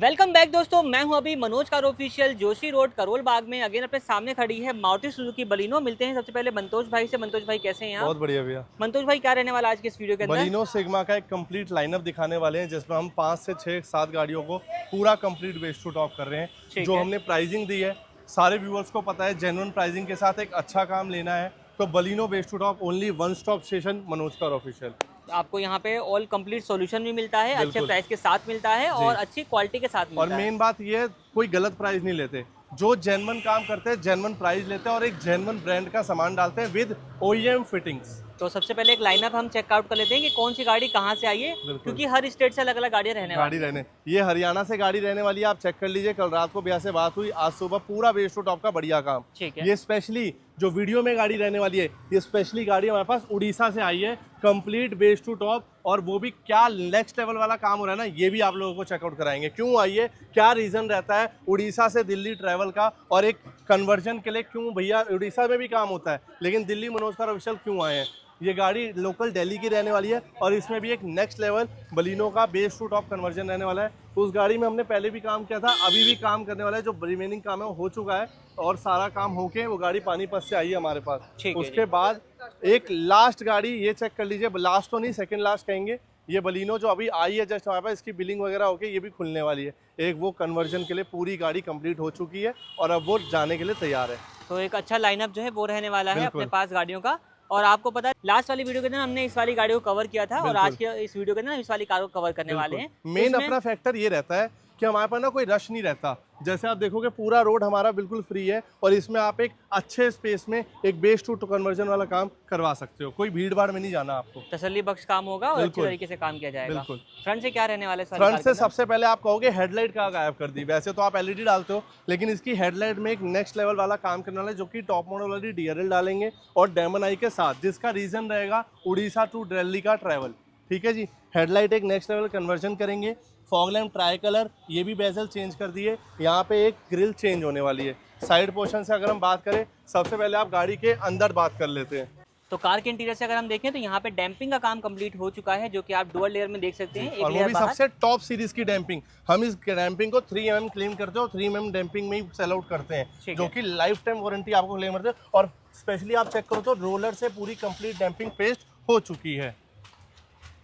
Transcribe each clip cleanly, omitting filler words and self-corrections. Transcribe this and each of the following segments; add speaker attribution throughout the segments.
Speaker 1: Welcome back दोस्तों, मैं हूं अभी Manoj car official Joshi road Karol Bagh में। अगेन अपने सामने खड़ी है मारुति सुजुकी बलिनो। मिलते हैं सबसे पहले मंतोष भाई से। मंतोष भाई कैसे हैं आप?
Speaker 2: बहुत बढ़िया भैया।
Speaker 1: मंतोष भाई क्या रहने वाला आज के इस वीडियो के अंदर?
Speaker 2: बलिनो सिग्मा का एक कंप्लीट लाइनअप दिखाने वाले हैं जिसमें हम 5 से 6 7 गाड़ियों को पूरा कंप्लीट बेस टू टॉप कर रहे हैं। जो हमने प्राइसिंग दी है सारे व्यूअर्स को पता है, जेन्युइन प्राइसिंग के साथ एक अच्छा काम लेना है तो Baleno base to top only one stop station Manoj car official.
Speaker 1: आपको यहाँ पे ऑल कंप्लीट सॉल्यूशन भी मिलता है, अच्छे प्राइस के साथ मिलता है और अच्छी क्वालिटी के साथ मिलता है।
Speaker 2: और मेन बात ये, कोई गलत प्राइस नहीं लेते, जो जेन्युइन काम करते हैं जेन्युइन प्राइस लेते हैं और एक जेन्युइन ब्रांड का सामान डालते हैं विद OEM फिटिंग्स।
Speaker 1: तो सबसे पहले एक लाइनअप हम चेकआउट कर लेते हैं कि कौन सी गाड़ी कहाँ से आई है, क्योंकि हर स्टेट से अलग अलग गाड़ियाँ रहने
Speaker 2: ये हरियाणा से गाड़ी रहने वाली है। आप चेक कर लीजिए, कल रात को भैया से बात हुई, आज सुबह पूरा बेस टू टॉप का बढ़िया काम।
Speaker 1: ठीक है।
Speaker 2: ये स्पेशली जो वीडियो में गाड़ी रहने वाली है, ये स्पेशली गाड़ी हमारे पास उड़ीसा से आई है, कंप्लीट बेस टू टॉप। और वो भी क्या नेक्स्ट लेवल वाला काम हो रहा है ना, ये भी आप लोगों को चेकआउट कराएंगे। क्यों आई है, क्या रीजन रहता है उड़ीसा से दिल्ली ट्रैवल का, और एक कन्वर्जन के लिए क्यों भैया उड़ीसा में भी काम होता है लेकिन दिल्ली मनोज कार ऑफिशियल क्यों आए हैं। ये गाड़ी लोकल दिल्ली की रहने वाली है और इसमें भी एक नेक्स्ट लेवल बलिनो का बेस टू टॉप कन्वर्जन रहने वाला है। उस गाड़ी में हमने पहले भी काम किया था, अभी भी काम करने वाला है। जो रिमेनिंग काम है वो हो चुका है और सारा काम होके वो गाड़ी पानीपत से आई है हमारे पास। उसके बाद एक लास्ट गाड़ी ये चेक कर लीजिए, लास्ट तो नहीं सेकंड लास्ट कहेंगे, ये बलिनो जो अभी आई है जस्ट हमारे पास, इसकी बिलिंग वगैरह होके ये भी खुलने वाली है। एक वो कन्वर्जन के लिए पूरी गाड़ी कंप्लीट हो चुकी है और अब वो जाने के लिए तैयार है।
Speaker 1: तो एक अच्छा लाइनअप जो है वो रहने वाला है अपने पास गाड़ियों का। और आपको पता है लास्ट वाली वीडियो के अंदर हमने इस वाली गाड़ी को कवर किया था और आज के इस वीडियो के अंदर इस वाली कार को कवर करने वाले हैं।
Speaker 2: मेन अपना फैक्टर ये रहता है कि हमारे पास ना कोई रश नहीं रहता। जैसे आप देखोगे पूरा रोड हमारा बिल्कुल फ्री है और इसमें आप एक अच्छे स्पेस में एक बेस टू कन्वर्जन वाला काम करवा सकते हो। कोई भीड़ भाड़ में नहीं जाना, आपको
Speaker 1: तसल्ली बख्श काम होगा और अच्छे तरीके से काम किया जाएगा। फ्रंट से क्या रहने वाला है?
Speaker 2: फ्रंट से सबसे पहले आप कहोगे हेडलाइट का गायब कर दी। वैसे तो आप LED डालते हो लेकिन इसकी हेडलाइट में एक नेक्स्ट लेवल वाला काम करने वाला है, जो कि टॉप मॉडल वाली DRL डालेंगे और डायमंड आई के साथ, जिसका रीजन रहेगा उड़ीसा टू दिल्ली का ट्रैवल। ठीक है जी। हेडलाइट एक नेक्स्ट लेवल कन्वर्जन करेंगे। फॉग लैम्प ट्राई कलर, ये भी बेजल चेंज कर दिए। यहाँ पे एक ग्रिल चेंज होने वाली है। साइड पोर्शन से अगर हम बात करें, सबसे पहले आप गाड़ी के अंदर बात कर लेते हैं।
Speaker 1: तो कार के इंटीरियर से अगर हम देखें तो यहाँ पे डैम्पिंग का काम कंप्लीट हो चुका है, जो कि आप डुअल लेयर में देख सकते हैं।
Speaker 2: और वो भी सबसे टॉप सीरीज की डैम्पिंग। हम इस डैम्पिंग को 3 mm क्लेम करते हैं और 3 mm डैम्पिंग में ही सेल आउट करते हैं, जो कि लाइफ टाइम वारंटी आपको क्लेम करते हैं। और स्पेशली आप चेक करो तो रोलर से पूरी कंप्लीट डैम्पिंग पेस्ट हो चुकी है।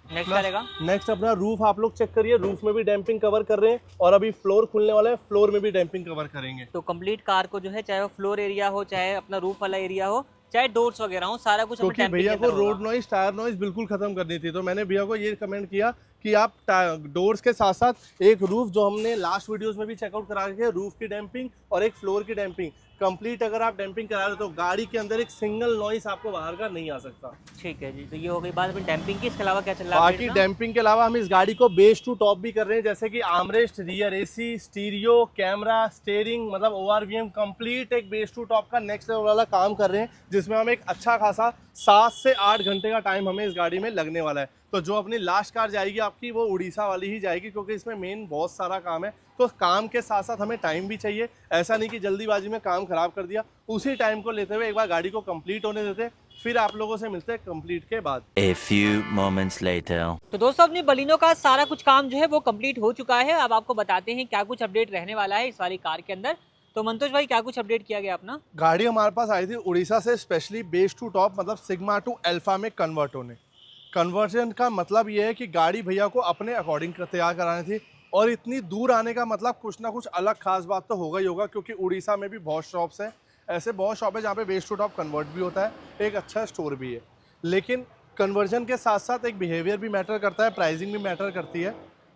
Speaker 2: नेक्स्ट अपना रूफ आप लोग चेक करिए, रूफ में भी डैम्पिंग कवर कर रहे हैं और अभी फ्लोर खुलने वाला है, फ्लोर में भी डैम्पिंग कवर करेंगे।
Speaker 1: तो कंप्लीट कार को जो है, चाहे वो फ्लोर एरिया हो, चाहे अपना रूफ वाला एरिया हो, चाहे डोर्स वगैरह हो, सारा कुछ
Speaker 2: क्योंकि भैया को रोड नॉइज, टायर नॉइज बिल्कुल खत्म करनी थी, तो मैंने भैया को ये कमेंट किया कि आप डोर्स के साथ साथ एक रूफ, जो हमने लास्ट वीडियोस में भी चेकआउट करा के, रूफ की डैम्पिंग और एक फ्लोर की डैम्पिंग कंप्लीट अगर आप डैम्पिंग करा रहे हो तो गाड़ी के अंदर एक सिंगल नॉइस आपको बाहर का नहीं आ सकता। ठीक है जी। तो ये हो गई बात डैम्पिंग की। इसके अलावा क्या चल रहा है? बाकी डैम्पिंग के अलावा हम इस गाड़ी को बेस टू टॉप भी कर रहे हैं, जैसे कि armrest, rear AC, stereo, camera, steering, मतलब ORVM कंप्लीट एक बेस टू टॉप का नेक्स्ट लेवल वाला काम कर रहे हैं, जिसमें हम एक अच्छा खासा 7 से 8 घंटे का टाइम हमें इस गाड़ी में लगने वाला है। तो जो अपनी लास्ट कार जाएगी आपकी, वो उड़ीसा वाली ही जाएगी, क्योंकि इसमें मेन बहुत सारा काम है। तो काम के साथ साथ हमें टाइम भी चाहिए। ऐसा नहीं कि जल्दीबाजी में काम खराब कर दिया। उसी टाइम को लेते हुए एक बार गाड़ी को कंप्लीट होने देते, फिर आप लोगों से मिलते हैं कंप्लीट के बाद।
Speaker 3: A few moments later.
Speaker 1: तो दोस्तों अपनी बलिनो का सारा कुछ काम जो है वो कंप्लीट हो चुका है। अब आपको बताते हैं क्या कुछ अपडेट रहने वाला है इस वाली कार के अंदर। तो मंतोष भाई, क्या कुछ अपडेट किया गया अपना?
Speaker 2: गाड़ी हमारे पास आई थी उड़ीसा से स्पेशली बेस टू टॉप, मतलब सिग्मा टू अल्फा में कन्वर्ट होने। कन्वर्जन का मतलब ये है कि गाड़ी भैया को अपने अकॉर्डिंग तैयार करानी थी, और इतनी दूर आने का मतलब कुछ ना कुछ अलग खास बात तो होगा ही होगा, क्योंकि उड़ीसा में भी बहुत शॉप्स हैं, ऐसे बहुत शॉप है जहाँ पे बेस टू टॉप कन्वर्ट भी होता है, एक अच्छा स्टोर भी है। लेकिन कन्वर्जन के साथ साथ एक बिहेवियर भी मैटर करता है, प्राइसिंग भी मैटर करती है।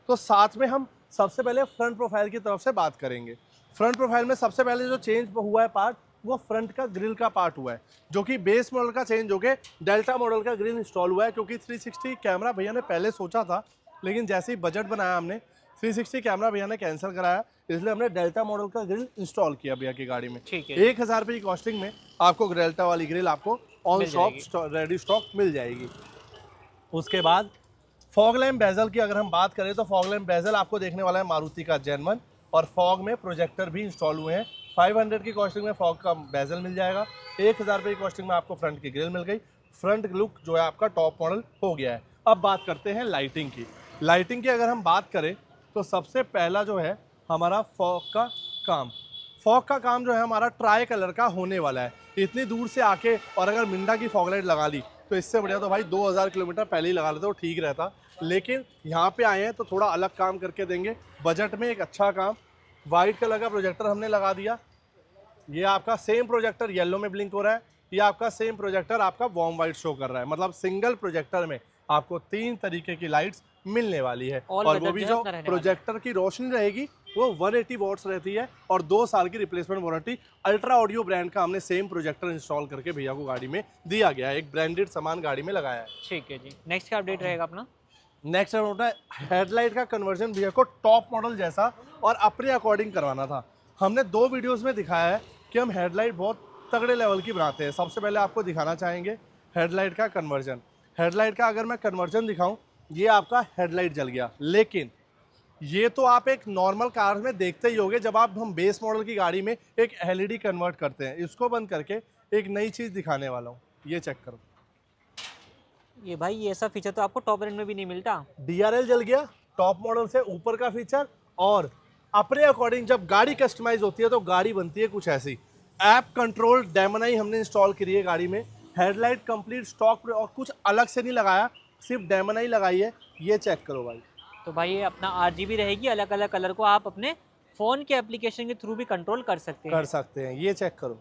Speaker 2: तो साथ में हम सबसे पहले फ्रंट प्रोफाइल की तरफ से बात करेंगे। फ्रंट प्रोफाइल में सबसे पहले जो चेंज हुआ है पार्ट, वो फ्रंट का ग्रिल का पार्ट हुआ है, जो कि बेस मॉडल का चेंज हो गया, डेल्टा मॉडल का ग्रिल इंस्टॉल हुआ है। क्योंकि 360 कैमरा भैया ने पहले सोचा था, लेकिन जैसे ही बजट बनाया हमने 360 कैमरा भैया ने कैंसिल कराया, इसलिए हमने डेल्टा मॉडल का ग्रिल इंस्टॉल किया भैया की गाड़ी में। 1000 रुपये की कॉस्टिंग में आपको डेल्टा वाली ग्रिल आपको ऑन शॉप रेडी स्टॉक मिल जाएगी। उसके बाद फॉग लैम्प बेजल की अगर हम बात करें तो फॉग लैम्प बेजल आपको देखने वाला है मारुति का जेन्युइन, और फॉग में प्रोजेक्टर भी इंस्टॉल हुए हैं। 500 की कॉस्टिंग में फॉग का बेजल मिल जाएगा। 1000 रुपये की कॉस्टिंग में आपको फ्रंट की ग्रिल मिल गई। फ्रंट लुक जो है आपका टॉप मॉडल हो गया है। अब बात करते हैं लाइटिंग की। लाइटिंग की अगर हम बात करें तो सबसे पहला जो है हमारा फॉग का काम। फॉग का काम जो है हमारा ट्राई कलर का होने वाला है। इतनी दूर से आके और अगर मिंडा की फॉग लाइट लगा ली तो इससे बढ़िया तो भाई 2000 किलोमीटर पहले ही लगा लेते तो ठीक रहता। लेकिन यहाँ पे आए हैं तो थोड़ा अलग काम करके देंगे, बजट में एक अच्छा काम। वाइट कलर का प्रोजेक्टर हमने लगा दिया। ये आपका सेम प्रोजेक्टर येलो में ब्लिंक हो रहा है, ये आपका सेम प्रोजेक्टर आपका वार्म वाइट शो कर रहा है। मतलब सिंगल प्रोजेक्टर में आपको 3 तरीके की लाइट्स मिलने वाली है। और वो भी जो प्रोजेक्टर की रोशनी रहेगी वो 180 वॉट्स रहती है और 2 साल की replacement warranty. Ultra audio brand का हमने सेम प्रोजेक्टर इंस्टॉल करके भैया को गाड़ी में दिया गया है। एक ब्रांडेड सामान गाड़ी में लगाया है।
Speaker 1: ठीक है जी। नेक्स्ट क्या अपडेट रहेगा अपना?
Speaker 2: नेक्स्ट होता है हेडलाइट का कन्वर्जन। भैया को टॉप मॉडल जैसा और अपने अकॉर्डिंग करवाना था। हमने 2 वीडियोस में दिखाया है कि हम हेडलाइट बहुत तगड़े लेवल की बनाते हैं। सबसे पहले आपको दिखाना चाहेंगे हेडलाइट का कन्वर्जन। हेडलाइट का अगर मैं कन्वर्जन दिखाऊं, ये आपका हेडलाइट जल गया, लेकिन ये तो आप एक नॉर्मल कार में देखते ही होंगे। जब हम बेस मॉडल की गाड़ी में एक एलईडी कन्वर्ट करते हैं, इसको बंद करके एक नई चीज़ दिखाने वाला हूँ। ये चेक करो,
Speaker 1: ये भाई ये ऐसा फीचर तो आपको टॉप रेंज में भी नहीं मिलता।
Speaker 2: डीआरएल जल गया, टॉप मॉडल से ऊपर का फीचर। और अपने अकॉर्डिंग जब गाड़ी कस्टमाइज होती है तो गाड़ी बनती है कुछ ऐसी। ऐप कंट्रोल डेमोनाई हमने इंस्टॉल करी है गाड़ी में। हेडलाइट कंप्लीट स्टॉक और कुछ अलग से नहीं लगाया, सिर्फ डेमोनाई लगाई है। ये चेक करो भाई।
Speaker 1: तो भाई ये अपना RGB रहेगी, अलग अलग कलर को आप अपने फ़ोन के एप्लीकेशन के थ्रू भी कंट्रोल कर सकते हैं।
Speaker 2: ये चेक करो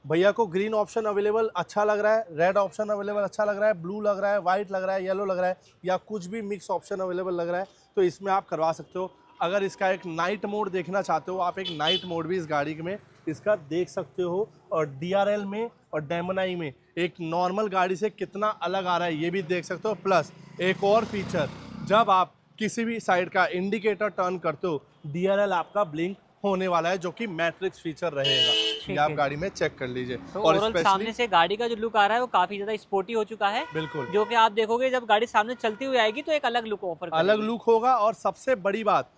Speaker 2: भैया को ग्रीन ऑप्शन अवेलेबल अच्छा लग रहा है, रेड ऑप्शन अवेलेबल अच्छा लग रहा है, ब्लू लग रहा है, वाइट लग रहा है, येलो लग रहा है, या कुछ भी मिक्स ऑप्शन अवेलेबल लग रहा है तो इसमें आप करवा सकते हो। अगर इसका एक नाइट मोड देखना चाहते हो, आप एक नाइट मोड भी इस गाड़ी में इसका देख सकते हो। और DRL में और डेमोनाई में एक नॉर्मल गाड़ी से कितना अलग आ रहा है ये भी देख सकते हो। प्लस एक और फीचर, जब आप किसी भी साइड का इंडिकेटर टर्न करते हो, DRL आपका ब्लिंक होने वाला है, जो कि मैट्रिक्स फीचर रहेगा। ये आप गाड़ी में चेक कर लीजिए।
Speaker 1: तो और सामने से गाड़ी का जो लुक आ रहा है वो काफी ज्यादा स्पोर्टी हो चुका है।
Speaker 2: बिल्कुल,
Speaker 1: जो कि आप देखोगे जब गाड़ी सामने चलती हुई आएगी तो एक अलग लुक ऑफर करेगी।
Speaker 2: अलग लुक होगा। और सबसे बड़ी बात,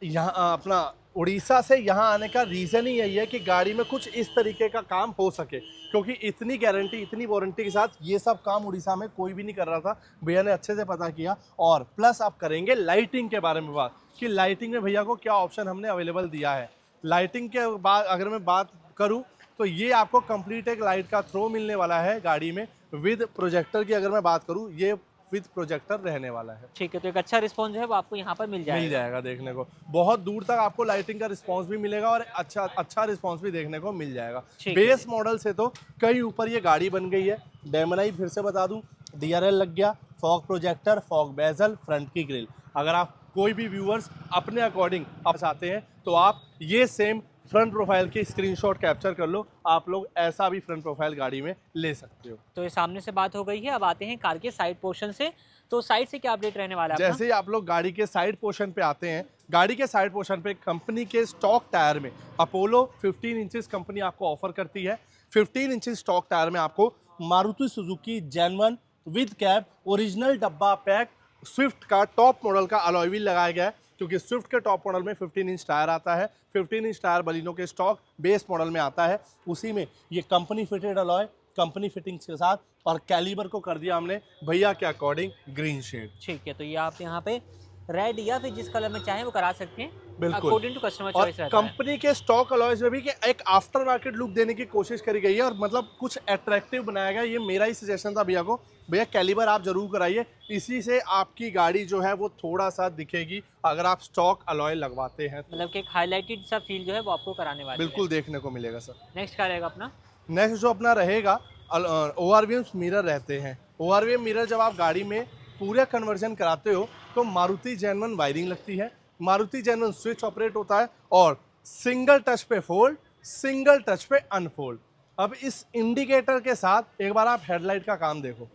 Speaker 2: यहाँ अपना उड़ीसा से यहाँ आने का रीज़न ही यही है कि गाड़ी में कुछ इस तरीके का काम हो सके, क्योंकि इतनी गारंटी इतनी वारंटी के साथ ये सब काम उड़ीसा में कोई भी नहीं कर रहा था। भैया ने अच्छे से पता किया। और प्लस आप करेंगे लाइटिंग के बारे में बात, कि लाइटिंग में भैया को क्या ऑप्शन हमने अवेलेबल दिया है। लाइटिंग के बाद अगर मैं बात करूँ तो ये आपको कंप्लीट एक लाइट का थ्रो मिलने वाला है गाड़ी में विद प्रोजेक्टर की। अगर मैं बात करूँ, ये विद प्रोजेक्टर रहने वाला है।
Speaker 1: ठीक है, तो एक अच्छा रिस्पॉन्स जो है वो आपको यहाँ पर मिल
Speaker 2: जाएगा देखने को। बहुत दूर तक आपको लाइटिंग का रिस्पांस भी मिलेगा और अच्छा रिस्पांस भी देखने को मिल जाएगा। बेस मॉडल से तो कहीं ऊपर ये गाड़ी बन गई है। डेमोनाई फिर से बता दूं, DRL लग गया, fog projector, fog bezel, front की ग्रिल। अगर आप कोई भी व्यूअर्स अपने अकॉर्डिंग आप चाहते हैं तो आप ये सेम फ्रंट प्रोफाइल की स्क्रीनशॉट कैप्चर कर लो। आप लोग ऐसा भी फ्रंट प्रोफाइल गाड़ी में ले सकते हो।
Speaker 1: तो ये सामने से बात हो गई है, अब आते हैं कार के साइड पोर्शन से। तो साइड से क्या अपडेट रहने वाला है?
Speaker 2: जैसे ही आप लोग गाड़ी के साइड पोर्शन पे आते हैं, गाड़ी के साइड पोर्शन पे कंपनी के स्टॉक टायर में अपोलो 15 इंचेस कंपनी आपको ऑफर करती है। 15 इंचेस स्टॉक टायर में आपको Maruti Suzuki genuine with cab original डब्बा पैक स्विफ्ट का टॉप मॉडल का अलॉय व्हील लगाया गया है, क्योंकि स्विफ्ट के टॉप मॉडल में 15 इंच टायर आता है। 15 इंच टायर बलिनो के स्टॉक बेस मॉडल में आता है, उसी में ये company fitted alloy company fittings के साथ। और कैलिबर को कर दिया हमने भैया के अकॉर्डिंग ग्रीन शेड।
Speaker 1: ठीक है, तो ये आप यहाँ पे रेड या फिर जिस कलर में चाहें वो करा सकते हैं,
Speaker 2: बिल्कुल
Speaker 1: अकॉर्डिंग टू कस्टमर चॉइस रहता है।
Speaker 2: कंपनी के स्टॉक अलॉयज में भी कि एक आफ्टर मार्केट लुक देने की कोशिश करी गई है और मतलब कुछ अट्रैक्टिव बनाया गया। ये मेरा ही सजेशन था भैया को, भैया कैलिबर आप जरूर कराइए, इसी से आपकी गाड़ी जो है वो थोड़ा सा दिखेगी अगर आप स्टॉक अलॉय लगवाते हैं।
Speaker 1: मतलब कि एक हाईलाइटेड सा फील जो है वो आपको कराने वाला है।
Speaker 2: बिल्कुल देखने को मिलेगा सर।
Speaker 1: नेक्स्ट क्या रहेगा अपना?
Speaker 2: नेक्स्ट जो अपना रहेगा ORVM मिरर रहते हैं। ORVM मिरर जब आप गाड़ी में पूरा कन्वर्जन कराते हो तो मारुति जेन्युइन वायरिंग लगती है, मारुति जेन्युइन स्विच ऑपरेट होता है और सिंगल टच पे फोल्ड, सिंगल टच पे अनफोल्ड। अब इस इंडिकेटर के साथ एक बार आप हेडलाइट का काम देखो,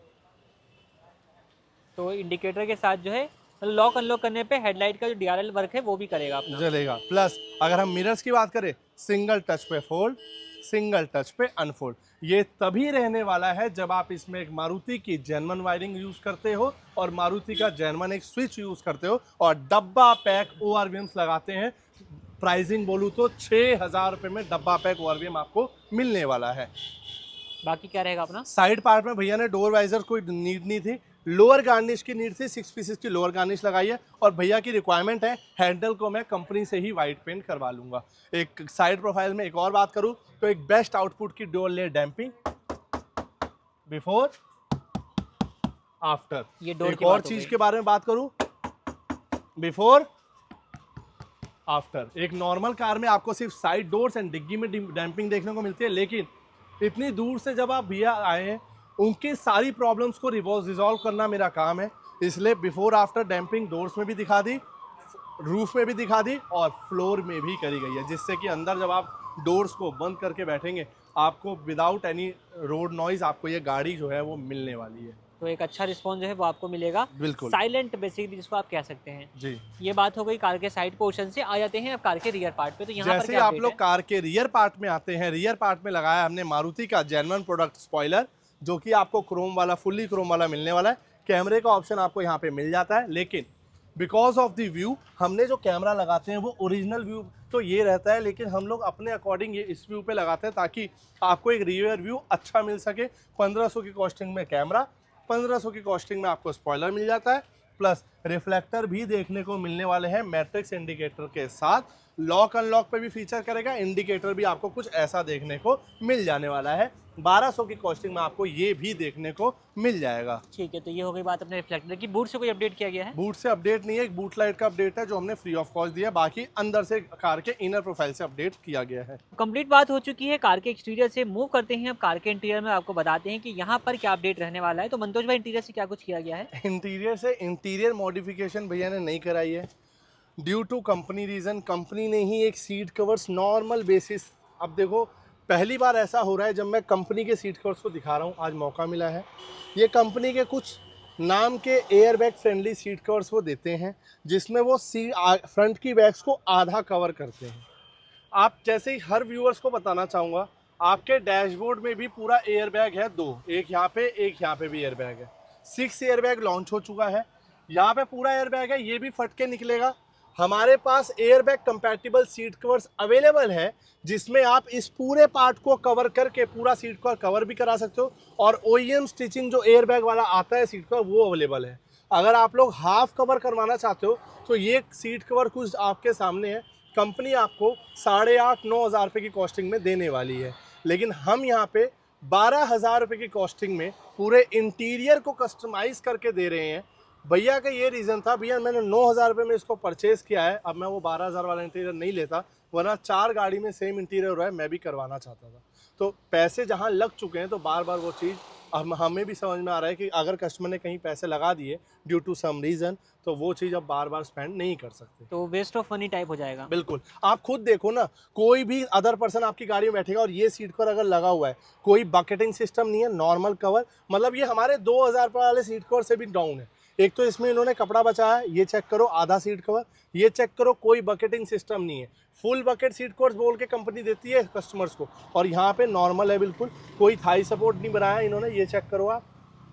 Speaker 1: तो इंडिकेटर के साथ जो है लॉक अनलॉक करने पे हेडलाइट का जो DRL वर्क है वो भी करेगा अपना,
Speaker 2: जलेगा। प्लस अगर हम मिरर्स की बात करें, सिंगल टच पे फोल्ड, सिंगल टच पे अनफोल्ड। ये तभी रहने वाला है जब आप इसमें एक मारुति की जेन्युइन वायरिंग यूज करते हो और मारुति का जेन्युइन एक स्विच यूज करते हो और डब्बा पैक ORVMs लगाते हैं। प्राइसिंग बोलूँ तो 6000 रुपये में डब्बा पैक ORVM आपको मिलने वाला है।
Speaker 1: बाकी क्या रहेगा अपना?
Speaker 2: साइड पार्ट में भैया ने डोर वाइजर कोई नीड नहीं थी, लोअर गार्निश की नीड थी, 6 पीसेस की लोअर गार्निश लगाई है और भैया की रिक्वायरमेंट है हैंडल को मैं कंपनी से ही वाइट पेंट करवा लूंगा। एक साइड प्रोफाइल में एक और बात करूं तो एक बेस्ट आउटपुट की dual layer damping before after.
Speaker 1: ये डोर
Speaker 2: एक
Speaker 1: की
Speaker 2: और
Speaker 1: बात हो
Speaker 2: चीज
Speaker 1: गई।
Speaker 2: के बारे में बात करूं बिफोर आफ्टर। एक नॉर्मल कार में आपको सिर्फ साइड डोर्स एंड डिग्गी में डैम्पिंग देखने को मिलती है, लेकिन इतनी दूर से जब आप भैया आए हैं उनकी सारी प्रॉब्लम्स को रिजॉल्व करना मेरा काम है, इसलिए बिफोर आफ्टर डैम्पिंग डोर्स में भी दिखा दी, रूफ में भी दिखा दी और फ्लोर में भी करी गई है, जिससे कि अंदर जब आप डोर्स को बंद करके बैठेंगे आपको विदाउट एनी रोड नॉइज आपको ये गाड़ी जो है वो मिलने वाली है।
Speaker 1: तो एक अच्छा रिस्पॉन्स जो है वो आपको मिलेगा,
Speaker 2: बिल्कुल
Speaker 1: साइलेंट बेसिकली जिसको आप कह सकते हैं
Speaker 2: जी।
Speaker 1: ये बात हो गई कार के साइड पोर्शन से। आ जाते हैं अब कार के रियर पार्ट पे। तो यहाँ पर
Speaker 2: जैसे
Speaker 1: क्या
Speaker 2: आप
Speaker 1: update
Speaker 2: लोग
Speaker 1: है?
Speaker 2: कार के रियर पार्ट में आते हैं, रियर पार्ट में लगाया हमने मारुति का जेन्युइन प्रोडक्ट स्पॉइलर, जो कि आपको क्रोम वाला, फुल्ली क्रोम वाला मिलने वाला है। कैमरे का ऑप्शन आपको यहाँ पे मिल जाता है, लेकिन बिकॉज ऑफ द व्यू हमने जो कैमरा लगाते हैं वो ओरिजिनल व्यू तो ये रहता है, लेकिन हम लोग अपने अकॉर्डिंग ये इस व्यू पे लगाते हैं ताकि आपको एक रियर व्यू अच्छा मिल सके। 1500 की कॉस्टिंग में कैमरा, 1500 की कॉस्टिंग में आपको स्पॉइलर मिल जाता है, प्लस रिफ्लेक्टर भी देखने को मिलने वाले हैं मैट्रिक्स इंडिकेटर के साथ। लॉक अनलॉक पे भी फीचर करेगा, इंडिकेटर भी आपको कुछ ऐसा देखने को मिल जाने वाला है। 1200 की कॉस्टिंग में आपको ये भी देखने को मिल जाएगा।
Speaker 1: ठीक है, तो ये हो गई बात अपने रिफ्लेक्टर की। बूट से कोई अपडेट किया गया है?
Speaker 2: बूट से अपडेट नहीं है, एक बूट लाइट का अपडेट है जो हमने फ्री ऑफ कॉस्ट दिया, बाकी अंदर से कार के इनर प्रोफाइल से अपडेट किया गया है।
Speaker 1: कंप्लीट बात हो चुकी है कार के एक्सटीरियर से। मूव करते हैं अब कार के इंटीरियर में, आपको बताते हैं कि यहाँ पर क्या अपडेट रहने वाला है। तो मंतोष भाई इंटीरियर से क्या कुछ किया गया है?
Speaker 2: इंटीरियर से इंटीरियर मॉडिफिकेशन भैया ने नहीं कराई है due to company reason. Company ने ही एक सीट कवर्स नॉर्मल बेसिस, अब देखो पहली बार ऐसा हो रहा है जब मैं कंपनी के सीट कवर्स को दिखा रहा हूँ, आज मौका मिला है। ये कंपनी के कुछ नाम के air bag friendly seat covers वो देते हैं, जिसमें वो फ्रंट की बैग्स को आधा कवर करते हैं। आप जैसे ही हर व्यूअर्स को बताना चाहूँगा, आपके डैशबोर्ड में भी पूरा एयर बैग है, 2, एक यहाँ पे एक यहाँ पे भी एयर बैग है। 6 एयर बैग लॉन्च हो चुका है, यहाँ पे पूरा एयर बैग है, ये भी फट के निकलेगा। हमारे पास air bag compatible seat covers available है, जिसमें आप इस पूरे पार्ट को कवर करके पूरा सीट कवर कवर भी करा सकते हो, और OEM स्टिचिंग जो एयर बैग वाला आता है सीट कवर वो अवेलेबल है। अगर आप लोग हाफ कवर करवाना चाहते हो तो ये सीट कवर कुछ आपके सामने है, कंपनी आपको 8,500-9 हज़ार रुपये की कॉस्टिंग में देने वाली है, लेकिन हम यहाँ पे 12,000 रुपये की कॉस्टिंग में पूरे इंटीरियर को कस्टमाइज़ करके दे रहे हैं। भैया का ये रीज़न था, भैया मैंने 9,000 रुपये में इसको परचेज़ किया है, अब मैं वो 12,000 वाला इंटीरियर नहीं लेता, वरना 4 गाड़ी में सेम इंटीरियर हो रहा है, मैं भी करवाना चाहता था। तो पैसे जहाँ लग चुके हैं तो बार बार वो चीज़ हमें भी समझ में आ रहा है कि अगर कस्टमर ने कहीं पैसे लगा दिए ड्यू टू सम रीज़न, तो वो चीज़ अब बार बार स्पेंड नहीं कर सकते,
Speaker 1: तो वेस्ट ऑफ मनी टाइप हो जाएगा।
Speaker 2: बिल्कुल। आप खुद देखो ना, कोई भी अदर पर्सन आपकी गाड़ी में बैठेगा और ये सीट कवर अगर लगा हुआ है, कोई बकेटिंग सिस्टम नहीं है, नॉर्मल कवर, मतलब ये हमारे 2,000 रुपये वाले सीट कवर से भी डाउन है। एक तो इसमें इन्होंने कपड़ा बचाया है, ये चेक करो, आधा सीट कवर, ये चेक करो, कोई बकेटिंग सिस्टम नहीं है, फुल बकेट सीट कवर्स बोल के कंपनी देती है कस्टमर्स को, और यहाँ पे नॉर्मल है बिल्कुल, कोई थाई सपोर्ट नहीं बनाया इन्होंने, ये चेक करो आप,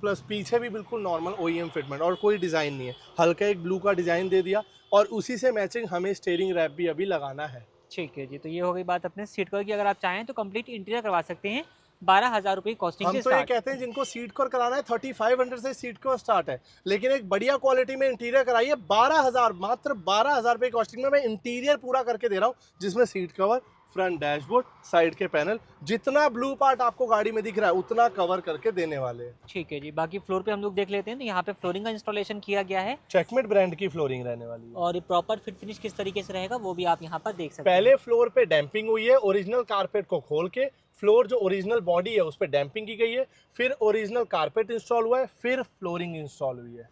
Speaker 2: प्लस पीछे भी बिल्कुल नॉर्मल OEM फिटमेंट, और कोई डिज़ाइन नहीं है, हल्का एक ब्लू का डिज़ाइन दे दिया, और उसी से मैचिंग हमें स्टीयरिंग रैप भी अभी लगाना है।
Speaker 1: ठीक है जी, तो ये हो गई बात अपने सीट कवर की। अगर आप चाहें तो कंप्लीट इंटीरियर करवा सकते हैं 12,000 रुपये कॉस्टिंग
Speaker 2: हम
Speaker 1: से
Speaker 2: तो ये
Speaker 1: स्टार्ट।
Speaker 2: कहते हैं जिनको सीट कवर कराना है 3500 से सीट कवर स्टार्ट है, लेकिन एक बढ़िया क्वालिटी में इंटीरियर कराइए। 12,000, मात्र 12,000 रुपये कॉस्टिंग में मैं इंटीरियर पूरा करके दे रहा हूँ, जिसमें seat cover, front dashboard, side के पैनल, जितना ब्लू पार्ट आपको गाड़ी में दिख रहा है उतना कवर करके देने वाले हैं।
Speaker 1: ठीक है जी, बाकी फ्लोर पे हम लोग देख लेते हैं। तो यहाँ पे फ्लोरिंग का इंस्टॉलेशन किया गया है,
Speaker 2: चेकमेट ब्रांड की फ्लोरिंग रहने वाली है,
Speaker 1: और प्रॉपर फिट फिनिश किस तरीके से रहेगा वो भी आप यहाँ पर देख सकते हैं।
Speaker 2: पहले फ्लोर पे डैम्पिंग हुई है, ओरिजिनल कारपेट को खोल के फ्लोर जो ओरिजिनल बॉडी है उस पर डैम्पिंग की गई है, फिर ओरिजिनल कारपेट इंस्टॉल हुआ है, फिर फ्लोरिंग इंस्टॉल हुई है।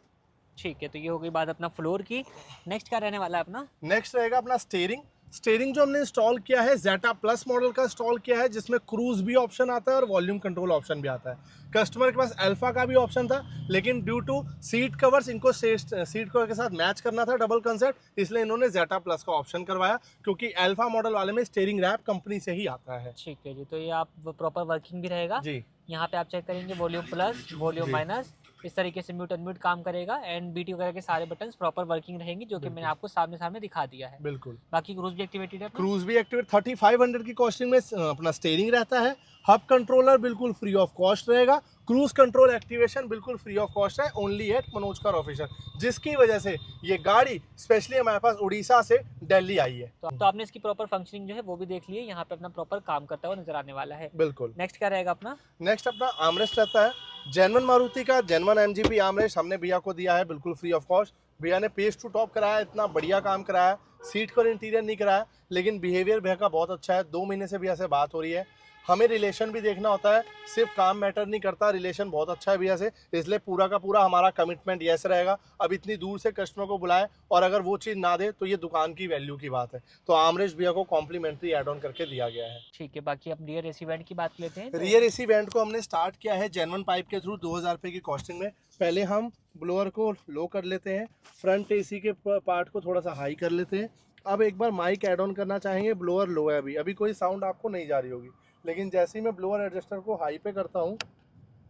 Speaker 1: ठीक है, तो ये हो गई बात अपना फ्लोर की। नेक्स्ट क्या रहने वाला है अपना?
Speaker 2: नेक्स्ट रहेगा अपना स्टीयरिंग। स्टीयरिंग जो हमने इंस्टॉल किया है Zeta प्लस मॉडल का इंस्टॉल किया है, जिसमें क्रूज भी ऑप्शन आता है और वॉल्यूम कंट्रोल ऑप्शन भी आता है। कस्टमर के पास अल्फा का भी ऑप्शन था, लेकिन ड्यू टू सीट कवर्स इनको सीट कवर के साथ मैच करना था डबल कंसेप्ट, इसलिए इन्होंने Zeta प्लस का ऑप्शन करवाया, क्योंकि अल्फा मॉडल वाले में स्टीयरिंग रैप कंपनी से ही आता है।
Speaker 1: ठीक है जी, तो ये आप प्रॉपर वर्किंग भी रहेगा
Speaker 2: जी,
Speaker 1: यहाँ पे आप चेक करेंगे, वॉल्यूम प्लस, वॉल्यूम
Speaker 2: जी।
Speaker 1: माइनस, इस तरीके से म्यूट अनम्यूट काम करेगा, एंड BT वगैरह के सारे बटन्स प्रॉपर वर्किंग रहेंगे, जो कि मैंने आपको सामने दिखा दिया है।
Speaker 2: बिल्कुल।
Speaker 1: बाकी क्रूज भी एक्टिवेटेड है।
Speaker 2: क्रूज भी एक्टिवेट 3500 की कॉस्टिंग में अपना स्टीयरिंग रहता है। हब कंट्रोलर बिल्कुल फ्री ऑफ कॉस्ट रहेगा, क्रूज कंट्रोल एक्टिवेशन बिल्कुल फ्री ऑफ कॉस्ट है, only at Manoj car official, जिसकी वजह से ये गाड़ी स्पेशली हमारे पास उड़ीसा से दिल्ली आई है।
Speaker 1: तो आपने इसकी प्रॉपर फंक्शनिंग जो है वो भी देख ली है, यहाँ पे अपना प्रॉपर काम करता हुआ नजर आने वाला है।
Speaker 2: बिल्कुल।
Speaker 1: नेक्स्ट क्या रहेगा अपना?
Speaker 2: नेक्स्ट अपना आर्मरेस्ट रहता है, जेन्युइन मारुति का जेन्युइन MGP आर्मरेस्ट हमने भैया को दिया है बिल्कुल फ्री ऑफ कॉस्ट। भैया ने पेस्ट टू टॉप कराया, इतना बढ़िया काम कराया, सीट पर इंटीरियर नहीं कराया, लेकिन बिहेवियर भैया का बहुत अच्छा है। 2 महीने से भैया से बात हो रही है, हमें रिलेशन भी देखना होता है, सिर्फ काम मैटर नहीं करता, रिलेशन बहुत अच्छा है भैया से, इसलिए पूरा का पूरा हमारा कमिटमेंट यस रहेगा। अब इतनी दूर से कस्टमर को बुलाए और अगर वो चीज़ ना दे तो ये दुकान की वैल्यू की बात है। तो आर्मरेस्ट भैया को कॉम्प्लीमेंट्री एड ऑन करके दिया गया है।
Speaker 1: ठीक है, बाकी हम रियर एसी वेंट की बात लेते हैं।
Speaker 2: रियर एसी वेंट को हमने स्टार्ट किया है जेन्युइन पाइप के थ्रू 2000 रुपये की कॉस्टिंग में। पहले हम ब्लोअर को लो कर लेते हैं, फ्रंट एसी के पार्ट को थोड़ा सा हाई कर लेते हैं। अब एक बार माइक ऐड ऑन करना चाहेंगे, ब्लोअर लो है, अभी कोई साउंड आपको नहीं जा रही होगी, लेकिन जैसे ही मैं ब्लोअर एडजस्टर को हाई पे करता हूँ,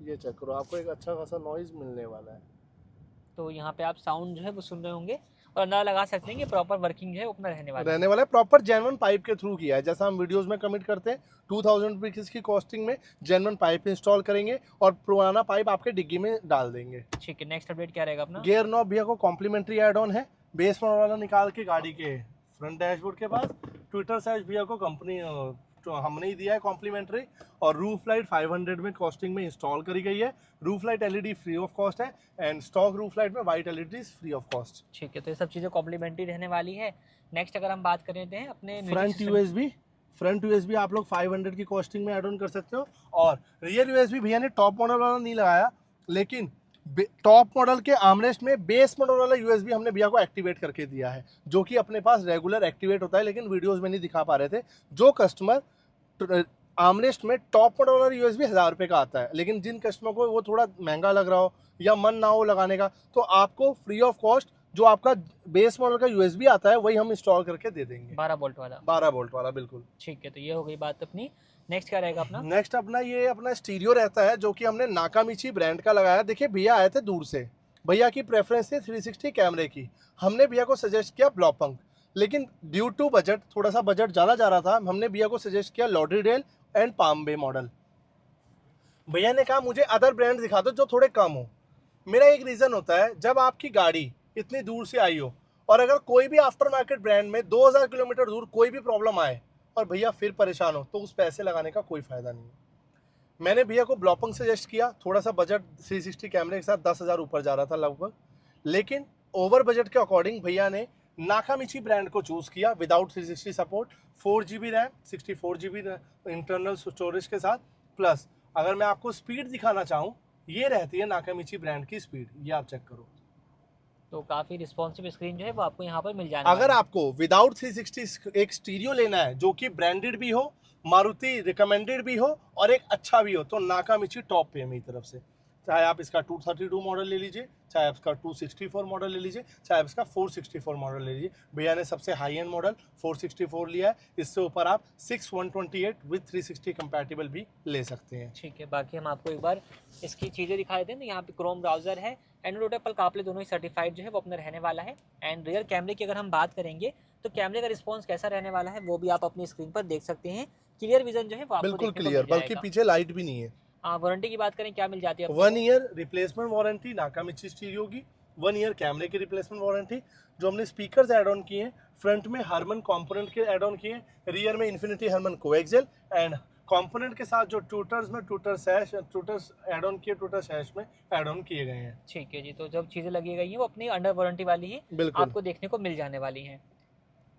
Speaker 2: ये चेक करो, आपको एक अच्छा खासा नॉइज़ मिलने वाला है।
Speaker 1: तो यहाँ पे आप साउंड जो है वो सुन रहे होंगे और अंदाजा लगा सकते हैं कि प्रॉपर वर्किंग जो है वो अपना रहने वाला
Speaker 2: है। प्रॉपर जेन्युइन पाइप के थ्रू किया है, जैसा हम वीडियोस में कमिट करते हैं। 2000 रुपीज़ की कॉस्टिंग में जेन्युइन पाइप इंस्टॉल करेंगे और पुराना पाइप आपके डिग्गी में डाल देंगे।
Speaker 1: ठीक है, नेक्स्ट अपडेट क्या रहेगा अपना?
Speaker 2: गियर नॉब भैया को कॉम्प्लीमेंट्री एड ऑन है, बेस मॉडल वाला निकाल के गाड़ी के फ्रंट डैशबोर्ड के पास। ट्विटर सैश भैया को कंपनी तो हमने ही दिया है कॉम्प्लीमेंट्री, और रूफ लाइट 500 में कॉस्टिंग में इंस्टॉल करी गई है। Roof light LED free of cost है एंड स्टॉक रूफ लाइट में white LED free of cost.
Speaker 1: ठीक है, तो ये सब चीज़ें कॉम्प्लीमेंट्री रहने वाली है। नेक्स्ट अगर हम बात करते हैं अपने
Speaker 2: फ्रंट USB आप लोग 500 की कॉस्टिंग में एड ऑन कर सकते हो। और रियर USB भैया ने टॉप मॉडल वाला नहीं लगाया, लेकिन टॉप मॉडल के आर्मरेस्ट में बेस मॉडल वाला USB हमने भैया को एक्टिवेट करके दिया है, जो कि अपने पास रेगुलर एक्टिवेट होता है, लेकिन वीडियोस में नहीं दिखा पा रहे थे। जो कस्टमर आर्मरेस्ट में टॉप मॉडल वाला USB 1000 रुपये का आता है, लेकिन जिन कस्टमर को वो थोड़ा महंगा लग रहा हो या मन ना हो लगाने का, तो आपको फ्री ऑफ कॉस्ट जो आपका बेस मॉडल का USB आता है वही हम इंस्टॉल करके दे देंगे।
Speaker 1: 12 वोल्ट वाला।
Speaker 2: 12 वोल्ट वाला, बिल्कुल।
Speaker 1: ठीक है, तो ये हो गई बात अपनी। नेक्स्ट क्या रहेगा अपना?
Speaker 2: नेक्स्ट अपना ये अपना स्टीरियो रहता है, जो कि हमने नाकामिची ब्रांड का लगाया। देखिए भैया आए थे दूर से, भैया की प्रेफरेंस थी 360 कैमरे की, हमने भैया को सजेस्ट किया ब्लॉपंक, लेकिन ड्यू टू बजट, थोड़ा सा बजट ज़्यादा जा रहा था, हमने भैया को सजेस्ट किया लॉड्रीडेल एंड पाम बे मॉडल। भैया ने कहा मुझे अदर ब्रांड दिखा दो जो थोड़े कम हो। मेरा एक रीज़न होता है, जब आपकी गाड़ी इतनी दूर से आई हो और अगर कोई भी आफ्टर मार्केट ब्रांड में 2000 किलोमीटर दूर कोई भी प्रॉब्लम आए और भैया फिर परेशान हो, तो उस पैसे लगाने का कोई फ़ायदा नहीं है। मैंने भैया को ब्लॉपंग सजेस्ट किया, थोड़ा सा बजट 360 कैमरे के साथ 10,000 ऊपर जा रहा था लगभग, लेकिन ओवर बजट के अकॉर्डिंग भैया ने नाकामिची ब्रांड को चूज़ किया without 360 support, 4GB RAM, 64GB internal storage के साथ। प्लस अगर मैं आपको स्पीड दिखाना चाहूँ, ये रहती है नाकामिची ब्रांड की स्पीड, ये आप चेक करो।
Speaker 1: तो काफ़ी रिस्पॉन्सिव स्क्रीन जो है वो आपको यहाँ पर मिल जाएगा।
Speaker 2: अगर आपको विदाउट 360 एक स्टीरियो लेना है जो कि ब्रांडेड भी हो, मारुति रिकमेंडेड भी हो और एक अच्छा भी हो, तो नाकामिची टॉप पे है मेरी तरफ से। चाहे आप इसका 232 मॉडल ले लीजिए, चाहे आप इसका 264 मॉडल ले लीजिए, चाहे आप इसका 464 मॉडल ले लीजिए। भैया ने सबसे हाई एंड मॉडल 464 लिया है, इससे ऊपर आप 6128 विद 360 कंपैटिबल भी ले सकते हैं।
Speaker 1: ठीक है, बाकी हम आपको एक बार इसकी चीज़ें दिखा देते हैं। तो यहाँ पे क्रोम ब्राउजर है, एंड्रॉइड एप्पल कारप्ले दोनों ही सर्टिफाइड जो है वो अपना रहने वाला है। एंड रियर कैमरे की अगर हम बात करेंगे तो कैमरे का रिस्पॉन्स कैसा रहने वाला है वो भी आप अपनी स्क्रीन पर देख सकते हैं। क्लियर विजन जो है वो आपको
Speaker 2: बिल्कुल
Speaker 1: देखने को
Speaker 2: क्लियर,
Speaker 1: मिल
Speaker 2: बल्कि
Speaker 1: जाएगा।
Speaker 2: पीछे लाइट भी नहीं है।
Speaker 1: वारंटी की बात करें क्या मिल जाती है?
Speaker 2: 1 ईयर रिप्लेसमेंट वारंटी नाकामिची स्टीरियो की, 1 ईयर कैमरे की रिप्लेसमेंट वारंटी। जो हमने स्पीकर्स ऐड ऑन किए हैं, फ्रंट में हारमन कंपोनेंट के ऐड ऑन किए हैं, रियर में infinity Harman coaxial and component के साथ जो ट्यूटर्स में ट्यूटर्स ऐड ऑन किए, ट्यूटर सैश में ऐड ऑन किए गए हैं।
Speaker 1: ठीक है जी, तो जब चीज़ें लगी गई हैं वो अपनी अंडर वारंटी वाली ही आपको देखने को मिल जाने वाली हैं।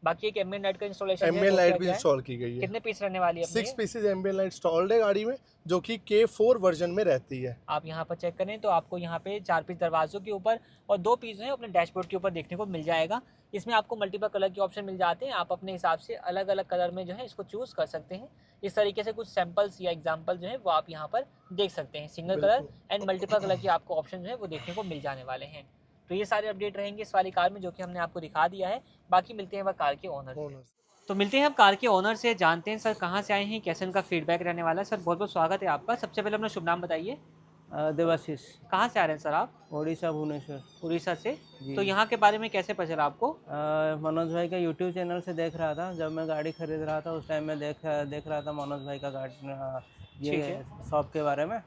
Speaker 1: बाकी एक एम्बिएंट लाइट का इंस्टॉलेशन है,
Speaker 2: एम्बिएंट लाइट भी इंस्टॉल की गई है।
Speaker 1: कितने पीस रहने वाली है?
Speaker 2: 6 पीसेज एम्बिएंट लाइट इंस्टॉल्ड है गाड़ी में, जो कि K4 वर्जन में रहती है।
Speaker 1: आप यहाँ पर चेक करें तो आपको यहाँ पे 4 पीस दरवाजों के ऊपर और 2 पीस जो है अपने डैशबोर्ड के ऊपर देखने को मिल जाएगा। इसमें आपको मल्टीपल कलर के ऑप्शन मिल जाते हैं, आप अपने हिसाब से अलग अलग कलर में जो है इसको चूज़ कर सकते हैं। इस तरीके से कुछ सैंपल्स या एग्जांपल जो है वो आप यहाँ पर देख सकते हैं। Single colour and multiple colour के आपको ऑप्शन जो है वो देखने को मिल जाने वाले हैं। तो ये सारे अपडेट रहेंगे इस वाली कार में, जो कि हमने आपको दिखा दिया है। बाकी मिलते हैं वह कार के ओनर से। तो मिलते हैं अब कार के ओनर से, जानते हैं सर कहाँ से आए हैं, कैसे उनका फीडबैक रहने वाला है। सर बहुत बहुत स्वागत है आपका। सबसे पहले अपना शुभ नाम बताइए।
Speaker 4: देवाशीष।
Speaker 1: कहाँ से आ रहे हैं सर आप?
Speaker 4: उड़ीसा, भुवनेश्वर।
Speaker 1: उड़ीसा से। तो यहाँ के बारे में कैसे पता चला आपको?
Speaker 4: मनोज भाई का यूट्यूब चैनल से देख रहा था, जब मैं गाड़ी खरीद रहा था उस टाइम में देख रहा था मनोज भाई का गाड़ी ये शॉप के बारे में।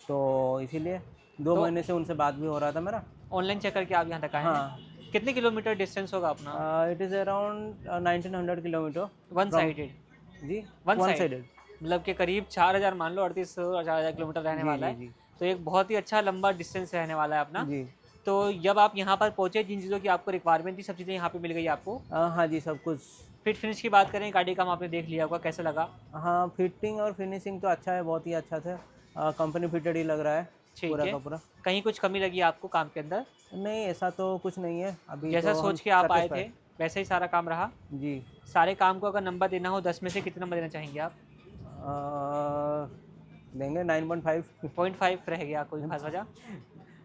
Speaker 4: तो इसीलिए 2 महीने से उनसे बात भी हो रहा था मेरा।
Speaker 1: ऑनलाइन चेक करके आप यहाँ तक आए हैं।
Speaker 4: हाँ,
Speaker 1: कितने किलोमीटर डिस्टेंस होगा अपना?
Speaker 4: It is around 1900 kilometre.
Speaker 1: One sided,
Speaker 4: जी,
Speaker 1: वन
Speaker 4: वन
Speaker 1: साइड
Speaker 4: साइडेड।
Speaker 1: मतलब के करीब 4000 मान लो, 3800 और 4000 किलोमीटर रहने
Speaker 4: जी
Speaker 1: वाला
Speaker 4: जी
Speaker 1: है।
Speaker 4: जी
Speaker 1: तो एक बहुत ही अच्छा लंबा डिस्टेंस रहने वाला है अपना।
Speaker 4: जी।
Speaker 1: तो जब आप यहाँ पर पहुँचे, जिन चीज़ों की आपको रिक्वायरमेंट थी सब चीज़ें यहाँ पे मिल गई आपको।
Speaker 4: हाँ जी, सब कुछ।
Speaker 1: फिट फिनिश की बात करें, गाड़ी का काम आपने देख लिया होगा, कैसा लगा?
Speaker 4: हाँ, फिटिंग और फिनिशिंग तो अच्छा है, बहुत ही अच्छा था। कंपनी फिटेड ही लग रहा है
Speaker 1: ठीक
Speaker 4: पूरा
Speaker 1: है।
Speaker 4: का पूरा।
Speaker 1: कहीं कुछ कमी लगी आपको काम के अंदर?
Speaker 4: नहीं, ऐसा तो कुछ नहीं है अभी।
Speaker 1: जैसा
Speaker 4: तो हम
Speaker 1: सोच के आप आए थे
Speaker 4: satisfied।
Speaker 1: वैसा ही सारा काम रहा?
Speaker 4: जी।
Speaker 1: सारे काम को अगर नंबर देना हो 10 में से कितना नंबर देना चाहेंगे आप?
Speaker 4: देंगे 9.5।
Speaker 1: 0.5 रह गया, कोई खास वजह?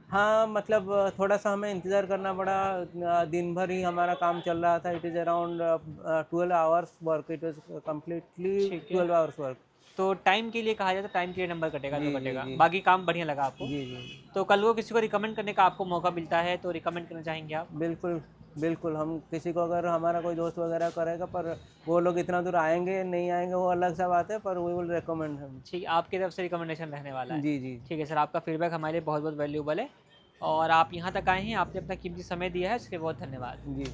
Speaker 4: हाँ, मतलब थोड़ा सा हमें इंतज़ार करना पड़ा। दिन भर ही हमारा काम चल रहा था। It is around 12 hours work. It was completely
Speaker 1: ठीक है।
Speaker 4: 12 आवर्स वर्क।
Speaker 1: तो टाइम के लिए कहा जाए तो टाइम के लिए नंबर कटेगा
Speaker 4: जी,
Speaker 1: जो
Speaker 4: जी,
Speaker 1: कटेगा,
Speaker 4: जी।
Speaker 1: बाकी काम बढ़िया लगा आपको।
Speaker 4: जी जी,
Speaker 1: तो कल को किसी को रिकमेंड करने का आपको मौका मिलता है तो रिकमेंड करना चाहेंगे आप?
Speaker 4: बिल्कुल बिल्कुल। हम किसी को, अगर हमारा कोई दोस्त वगैरह करेगा, पर वो लोग इतना दूर आएंगे नहीं आएंगे वो अलग सा बात है, पर वी विल रिकमेंड हम।
Speaker 1: ठीक, आपकी तरफ से रिकमेंडेशन रहने वाला है।
Speaker 4: जी जी।
Speaker 1: ठीक है सर, आपका फीडबैक हमारे लिए बहुत बहुत वैल्यूबल है और आप यहाँ तक आए हैं, आपने अपना कीमती समय दिया है, इसके लिए बहुत धन्यवाद।
Speaker 4: जी।